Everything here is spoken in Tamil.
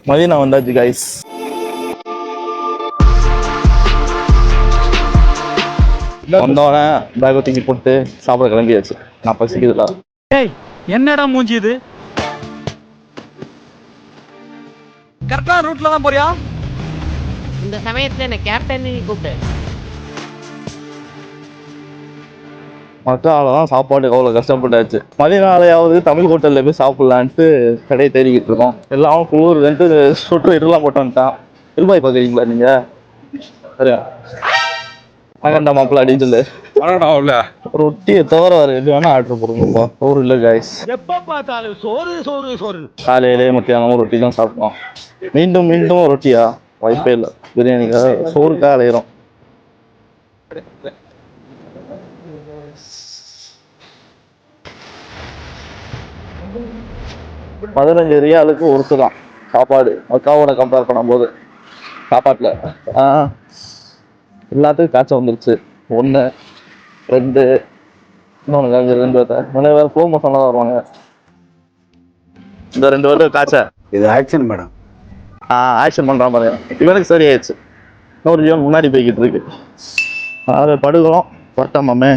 மதியம் வந்தாச்சு கைஸ். வந்தோடனே பேக்கை தூக்கி போட்டு சாப்பிட கிளம்பியாச்சு. நான் பசிக்குதுல. ஏய் என்னடா மூஞ்சி இது? கரெக்டான ரூட்ல தான் போறியா? இந்த சமயத்துல என்ன கேப்டன் கூப்பிட்டு மற்ற ஆளெல்லாம் சாப்பாடு அவ்வளோ கஷ்டப்பட்டாச்சு. மதிய நாளையாவது தமிழ் ஹோட்டலில் போய் சாப்பிட்லான்ட்டு கடையை தேடிக்கிட்டு இருக்கோம். எல்லாம் குளிர்ன்ட்டு சொட்டு இதெல்லாம் போட்டு வந்துட்டான். இருபாய் பார்க்குறீங்களா நீங்கள்? சரியா அகண்டா மாப்பிள்ள அப்படின்னு சொல்லு. ரொட்டியை தவிர வேறு எது வேணா ஆர்டர் போடுங்கப்பா. சோறு இல்லை காய்ஸ். எப்ப பார்த்தாலும் சோறு சோறு சோறு. காலையிலே மத்தியானமும் ரொட்டி தான் சாப்பிட்டோம். மீண்டும் மீண்டும் ரொட்டியா? வாய்ப்பே இல்லை. பிரியாணிக்காக சோறுக்காக அலையிறோம். $15 ஒருத்து தான் சாப்பாடு. அக்காவோட கம்பேர் பண்ணும்போது சாப்பாட்டில் எல்லாத்துக்கும் காய்ச்சல் வந்துருச்சு. 1 2 இன்னொன்று 2 வேறு ஃப்ளோ மோஷன்லாம் தான் வருவாங்க. இந்த 2 பேருக்கு காய்ச்சல். இது ஆக்ஷன் மேடம். ஆக்ஷன் பண்ணுறான் பாருங்க. இவனுக்கு சரியாயிடுச்சு. இன்னொரு ஜீவன் முன்னாடி போய்கிட்டு இருக்கு. அதை படுக்கிறோம். பட்டாமே